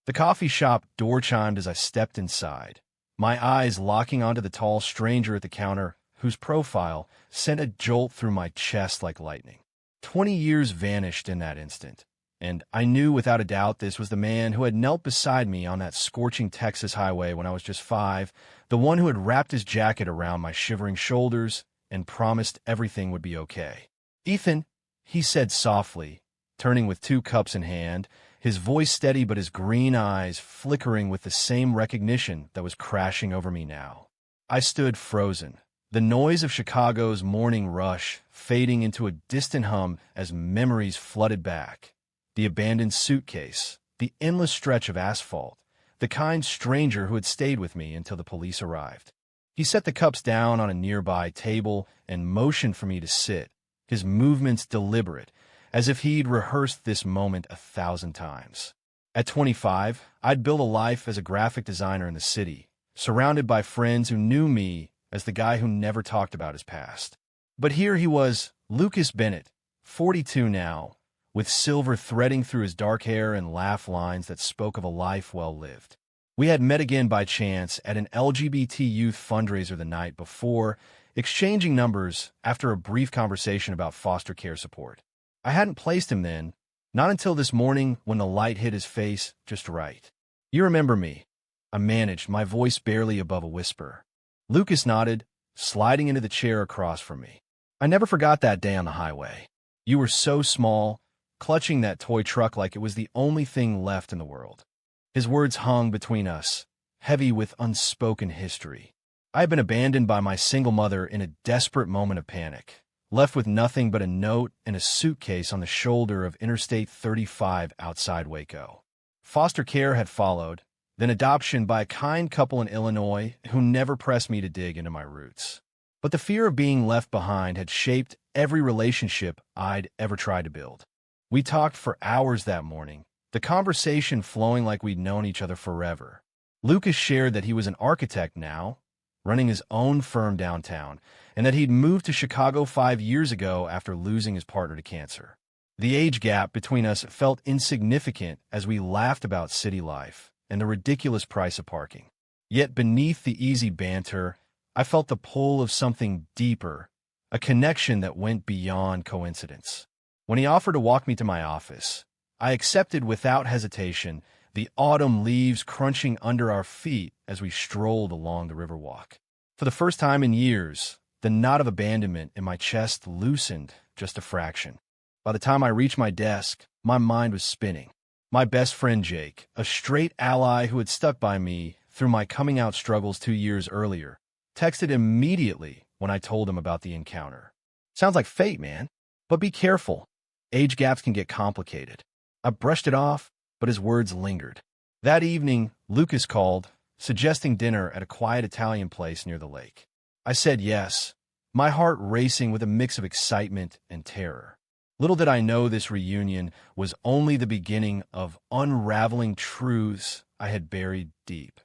The coffee shop door chimed as I stepped inside, my eyes locking onto the tall stranger at the counter whose profile sent a jolt through my chest like lightning. 20 years vanished in that instant, and I knew without a doubt this was the man who had knelt beside me on that scorching Texas highway when I was just 5, the one who had wrapped his jacket around my shivering shoulders and promised everything would be okay. "Ethan," he said softly, turning with 2 cups in hand, his voice steady but his green eyes flickering with the same recognition that was crashing over me now. I stood frozen, the noise of Chicago's morning rush fading into a distant hum as memories flooded back. The abandoned suitcase, the endless stretch of asphalt, the kind stranger who had stayed with me until the police arrived. He set the cups down on a nearby table and motioned for me to sit, his movements deliberate, as if he'd rehearsed this moment 1,000 times. At 25, I'd built a life as a graphic designer in the city, surrounded by friends who knew me as the guy who never talked about his past. But here he was, Lucas Bennett, 42 now, with silver threading through his dark hair and laugh lines that spoke of a life well lived. We had met again by chance at an LGBT youth fundraiser the night before, exchanging numbers after a brief conversation about foster care support. I hadn't placed him then, not until this morning when the light hit his face just right. "You remember me?" I managed, my voice barely above a whisper. Lucas nodded, sliding into the chair across from me. "I never forgot that day on the highway. You were so small, clutching that toy truck like it was the only thing left in the world." His words hung between us, heavy with unspoken history. I had been abandoned by my single mother in a desperate moment of panic, left with nothing but a note and a suitcase on the shoulder of Interstate 35 outside Waco. Foster care had followed, then adoption by a kind couple in Illinois who never pressed me to dig into my roots. But the fear of being left behind had shaped every relationship I'd ever tried to build. We talked for hours that morning, the conversation flowing like we'd known each other forever. Lucas shared that he was an architect now, running his own firm downtown, and that he'd moved to Chicago 5 years ago after losing his partner to cancer. The age gap between us felt insignificant as we laughed about city life and the ridiculous price of parking. Yet beneath the easy banter, I felt the pull of something deeper, a connection that went beyond coincidence. When he offered to walk me to my office, I accepted without hesitation, the autumn leaves crunching under our feet as we strolled along the Riverwalk. For the first time in years, the knot of abandonment in my chest loosened just a fraction. By the time I reached my desk, my mind was spinning. My best friend Jake, a straight ally who had stuck by me through my coming-out struggles 2 years earlier, texted immediately when I told him about the encounter. "Sounds like fate, man. But be careful. Age gaps can get complicated." I brushed it off, but his words lingered. That evening, Lucas called, suggesting dinner at a quiet Italian place near the lake. I said yes, my heart racing with a mix of excitement and terror. Little did I know this reunion was only the beginning of unraveling truths I had buried deep.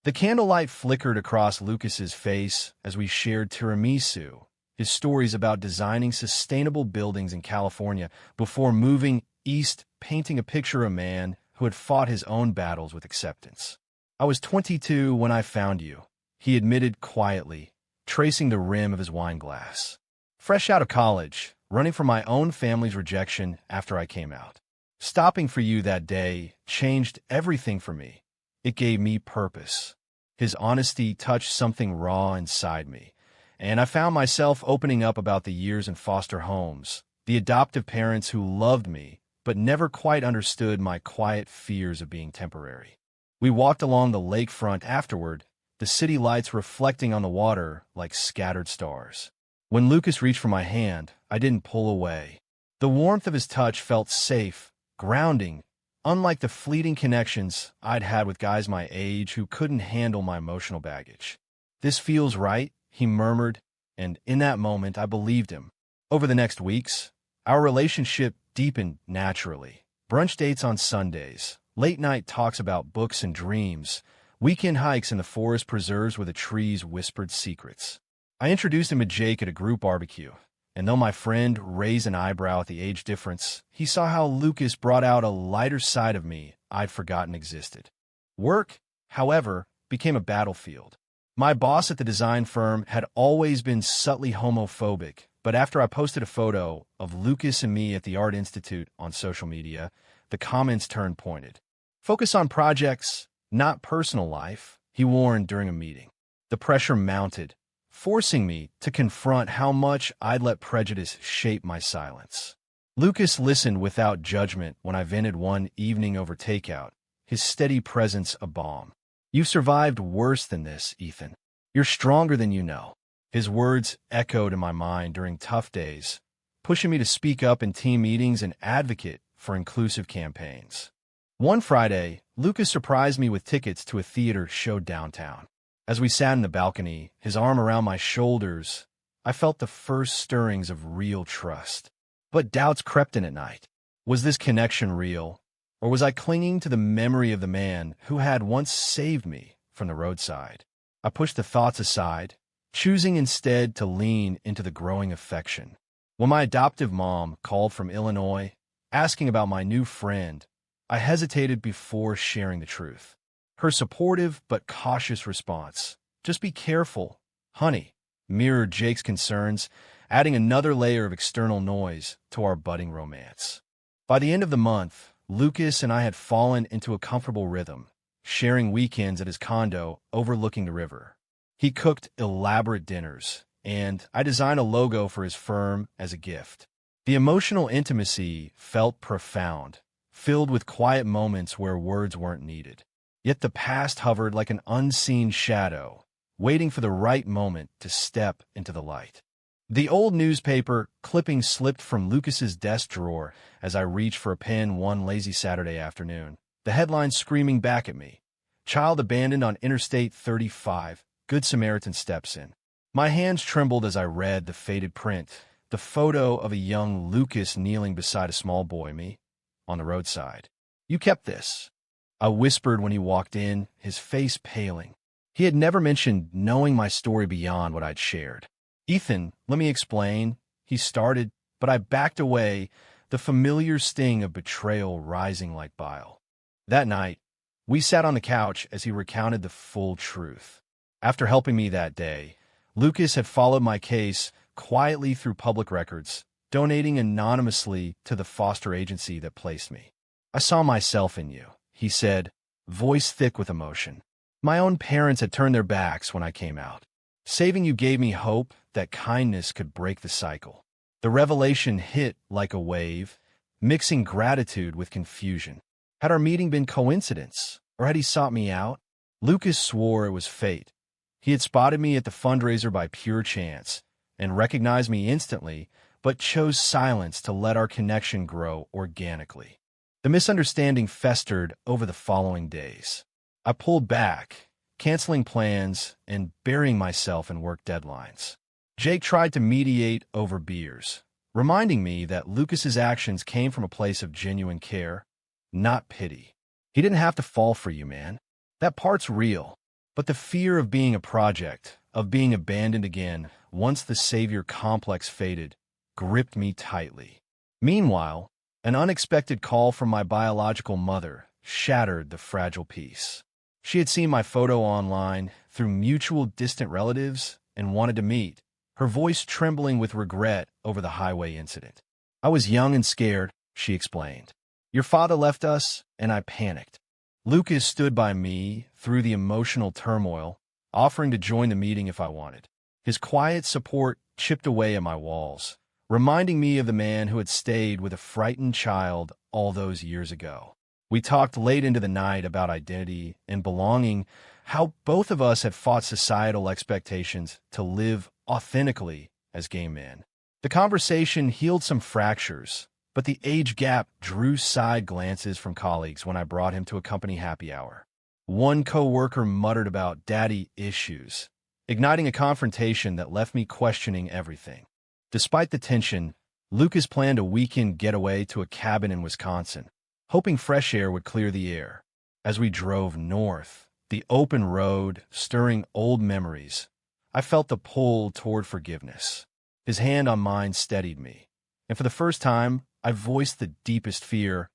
The candlelight flickered across Lucas's face as we shared tiramisu, his stories about designing sustainable buildings in California before moving east, painting a picture of a man who had fought his own battles with acceptance. "I was 22 when I found you," he admitted quietly, tracing the rim of his wine glass. "Fresh out of college, running from my own family's rejection after I came out. Stopping for you that day changed everything for me. It gave me purpose." His honesty touched something raw inside me, and I found myself opening up about the years in foster homes, the adoptive parents who loved me but never quite understood my quiet fears of being temporary. We walked along the lakefront afterward, the city lights reflecting on the water like scattered stars. When Lucas reached for my hand, I didn't pull away. The warmth of his touch felt safe, grounding, unlike the fleeting connections I'd had with guys my age who couldn't handle my emotional baggage. "This feels right," he murmured, and in that moment I believed him. Over the next weeks, our relationship deepened naturally. Brunch dates on Sundays, late-night talks about books and dreams, weekend hikes in the forest preserves where the trees whispered secrets. I introduced him to Jake at a group barbecue, and though my friend raised an eyebrow at the age difference, he saw how Lucas brought out a lighter side of me I'd forgotten existed. Work, however, became a battlefield. My boss at the design firm had always been subtly homophobic, but after I posted a photo of Lucas and me at the Art Institute on social media, the comments turned pointed. "Focus on projects, not personal life," he warned during a meeting. The pressure mounted, forcing me to confront how much I'd let prejudice shape my silence. Lucas listened without judgment when I vented one evening over takeout, his steady presence a balm. "You've survived worse than this, Ethan. You're stronger than you know." His words echoed in my mind during tough days, pushing me to speak up in team meetings and advocate for inclusive campaigns. One Friday, Lucas surprised me with tickets to a theater show downtown. As we sat in the balcony, his arm around my shoulders, I felt the first stirrings of real trust. But doubts crept in at night. Was this connection real? Or was I clinging to the memory of the man who had once saved me from the roadside? I pushed the thoughts aside, choosing instead to lean into the growing affection. When my adoptive mom called from Illinois, asking about my new friend, I hesitated before sharing the truth. Her supportive but cautious response, "Just be careful, honey," mirrored Jake's concerns, adding another layer of external noise to our budding romance. By the end of the month, Lucas and I had fallen into a comfortable rhythm, sharing weekends at his condo overlooking the river. He cooked elaborate dinners, and I designed a logo for his firm as a gift. The emotional intimacy felt profound, filled with quiet moments where words weren't needed. Yet the past hovered like an unseen shadow, waiting for the right moment to step into the light. The old newspaper clipping slipped from Lucas's desk drawer as I reached for a pen one lazy Saturday afternoon, the headline screaming back at me, "Child abandoned on Interstate 35, Good Samaritan steps in." My hands trembled as I read the faded print, the photo of a young Lucas kneeling beside a small boy, me, on the roadside. "You kept this," I whispered when he walked in, his face paling. He had never mentioned knowing my story beyond what I'd shared. "Ethan, let me explain," he started, but I backed away, the familiar sting of betrayal rising like bile. That night, we sat on the couch as he recounted the full truth. After helping me that day, Lucas had followed my case quietly through public records, donating anonymously to the foster agency that placed me. "I saw myself in you," he said, voice thick with emotion. "My own parents had turned their backs when I came out. Saving you gave me hope that kindness could break the cycle." The revelation hit like a wave, mixing gratitude with confusion. Had our meeting been coincidence, or had he sought me out? Lucas swore it was fate. He had spotted me at the fundraiser by pure chance and recognized me instantly, but chose silence to let our connection grow organically. The misunderstanding festered over the following days. I pulled back, canceling plans and burying myself in work deadlines. Jake tried to mediate over beers, reminding me that Lucas's actions came from a place of genuine care, not pity. "He didn't have to fall for you, man. That part's real." But the fear of being a project, of being abandoned again, once the savior complex faded, gripped me tightly. Meanwhile, an unexpected call from my biological mother shattered the fragile peace. She had seen my photo online through mutual distant relatives and wanted to meet, her voice trembling with regret over the highway incident. "I was young and scared," she explained. "Your father left us, and I panicked." Lucas stood by me through the emotional turmoil, offering to join the meeting if I wanted. His quiet support chipped away at my walls, reminding me of the man who had stayed with a frightened child all those years ago. We talked late into the night about identity and belonging, how both of us had fought societal expectations to live authentically as gay men. The conversation healed some fractures, but the age gap drew side glances from colleagues when I brought him to a company happy hour. One coworker muttered about daddy issues, igniting a confrontation that left me questioning everything. Despite the tension, Lucas planned a weekend getaway to a cabin in Wisconsin, hoping fresh air would clear the air. As we drove north, the open road stirring old memories, I felt the pull toward forgiveness. His hand on mine steadied me, and for the first time, I voiced the deepest fear.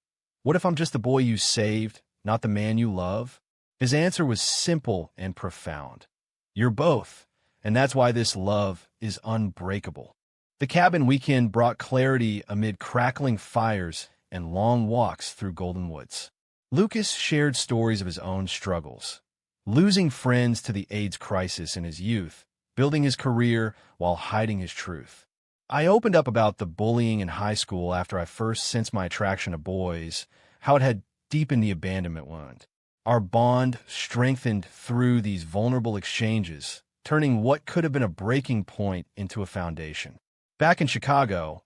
What if I'm just the boy you saved, not the man you love? His answer was simple and profound. You're both, and that's why this love is unbreakable. The cabin weekend brought clarity amid crackling fires and long walks through golden woods. Lucas shared stories of his own struggles, losing friends to the AIDS crisis in his youth, building his career while hiding his truth. I opened up about the bullying in high school after I first sensed my attraction to boys, how it had deepened the abandonment wound. Our bond strengthened through these vulnerable exchanges, turning what could have been a breaking point into a foundation. Back in Chicago,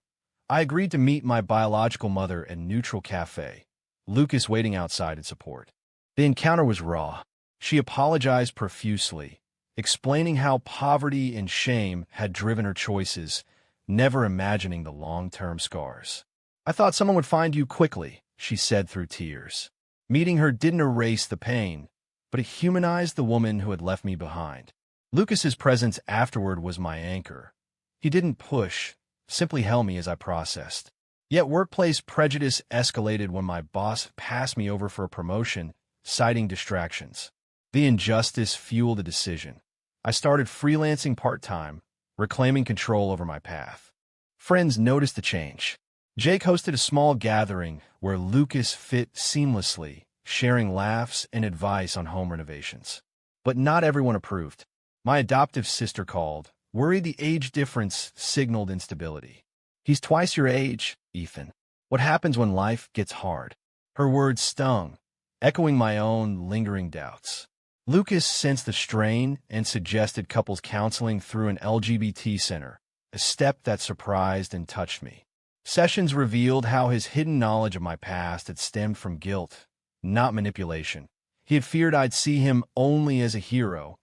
I agreed to meet my biological mother at Neutral Cafe, Lucas waiting outside in support. The encounter was raw. She apologized profusely, explaining how poverty and shame had driven her choices, never imagining the long-term scars. "I thought someone would find you quickly," she said through tears. Meeting her didn't erase the pain, but it humanized the woman who had left me behind. Lucas's presence afterward was my anchor. He didn't push, simply held me as I processed. Yet workplace prejudice escalated when my boss passed me over for a promotion, citing distractions. The injustice fueled a decision. I started freelancing part-time, reclaiming control over my path. Friends noticed the change. Jake hosted a small gathering where Lucas fit seamlessly, sharing laughs and advice on home renovations. But not everyone approved. My adoptive sister called, worried the age difference signaled instability. "He's twice your age, Ethan. What happens when life gets hard?" Her words stung, echoing my own lingering doubts. Lucas sensed the strain and suggested couples counseling through an LGBT center, a step that surprised and touched me. Sessions revealed how his hidden knowledge of my past had stemmed from guilt, not manipulation. He had feared I'd see him only as a hero,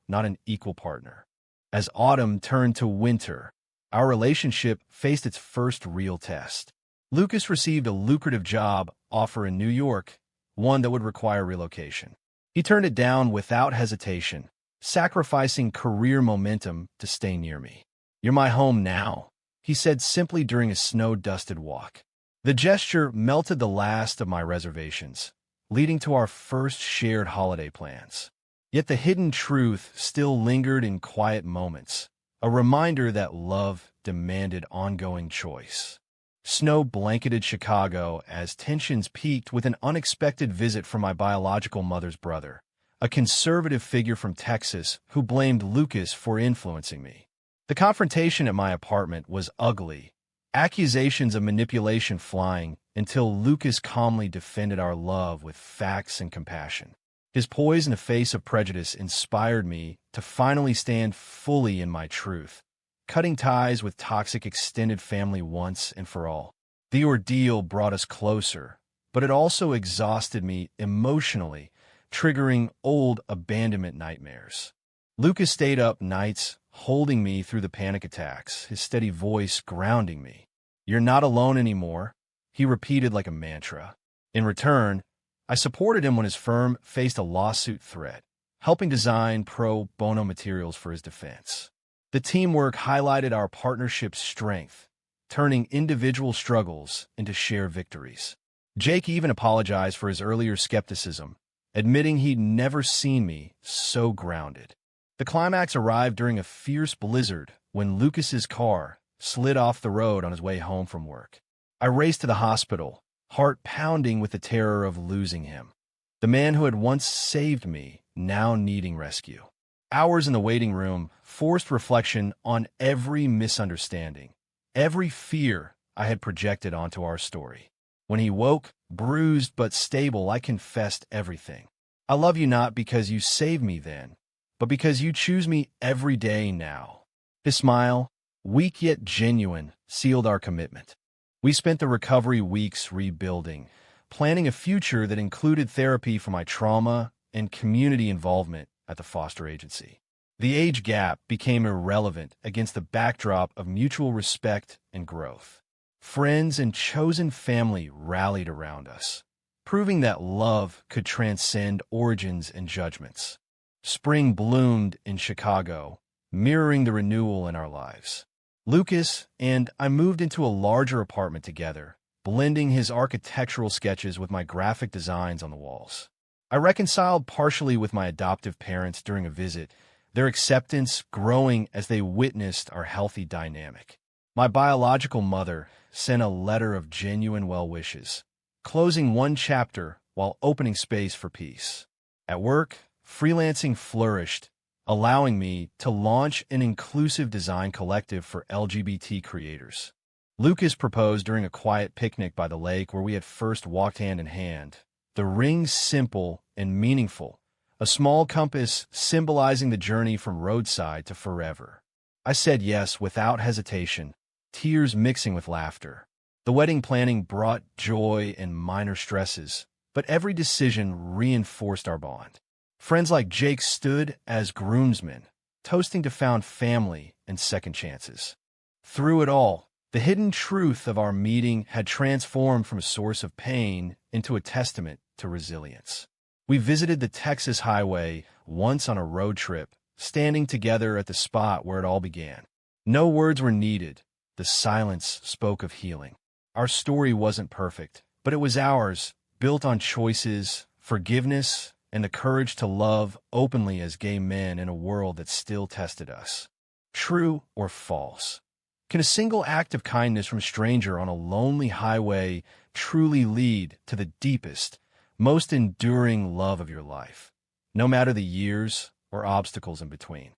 not an equal partner. As autumn turned to winter, our relationship faced its first real test. Lucas received a lucrative job offer in New York, one that would require relocation. He turned it down without hesitation, sacrificing career momentum to stay near me. "You're my home now," he said simply during a snow-dusted walk. The gesture melted the last of my reservations, leading to our first shared holiday plans. Yet the hidden truth still lingered in quiet moments, a reminder that love demanded ongoing choice. Snow blanketed Chicago as tensions peaked with an unexpected visit from my biological mother's brother, a conservative figure from Texas who blamed Lucas for influencing me. The confrontation at my apartment was ugly, accusations of manipulation flying, until Lucas calmly defended our love with facts and compassion. His poise in the face of prejudice inspired me to finally stand fully in my truth, cutting ties with toxic extended family once and for all. The ordeal brought us closer, but it also exhausted me emotionally, triggering old abandonment nightmares. Lucas stayed up nights, holding me through the panic attacks, his steady voice grounding me. "You're not alone anymore," he repeated like a mantra. In return, I supported him when his firm faced a lawsuit threat, helping design pro bono materials for his defense. The teamwork highlighted our partnership's strength, turning individual struggles into shared victories. Jake even apologized for his earlier skepticism, admitting he'd never seen me so grounded. The climax arrived during a fierce blizzard when Lucas's car slid off the road on his way home from work. I raced to the hospital, heart pounding with the terror of losing him. The man who had once saved me, now needing rescue. Hours in the waiting room forced reflection on every misunderstanding, every fear I had projected onto our story. When he woke, bruised but stable, I confessed everything. "I love you not because you saved me then, but because you choose me every day now." His smile, weak yet genuine, sealed our commitment. We spent the recovery weeks rebuilding, planning a future that included therapy for my trauma and community involvement at the foster agency. The age gap became irrelevant against the backdrop of mutual respect and growth. Friends and chosen family rallied around us, proving that love could transcend origins and judgments. Spring bloomed in Chicago, mirroring the renewal in our lives. Lucas and I moved into a larger apartment together, blending his architectural sketches with my graphic designs on the walls. I reconciled partially with my adoptive parents during a visit, their acceptance growing as they witnessed our healthy dynamic. My biological mother sent a letter of genuine well wishes, closing one chapter while opening space for peace. At work, freelancing flourished, allowing me to launch an inclusive design collective for LGBT creators. Lucas proposed during a quiet picnic by the lake where we had first walked hand in hand. The ring simple and meaningful, a small compass symbolizing the journey from roadside to forever. I said yes without hesitation, tears mixing with laughter. The wedding planning brought joy and minor stresses, but every decision reinforced our bond. Friends like Jake stood as groomsmen, toasting to found family and second chances. Through it all, the hidden truth of our meeting had transformed from a source of pain into a testament to resilience. We visited the Texas highway once on a road trip, standing together at the spot where it all began. No words were needed. The silence spoke of healing. Our story wasn't perfect, but it was ours, built on choices, forgiveness, and the courage to love openly as gay men in a world that still tested us. True or false? Can a single act of kindness from a stranger on a lonely highway truly lead to the deepest, most enduring love of your life, no matter the years or obstacles in between?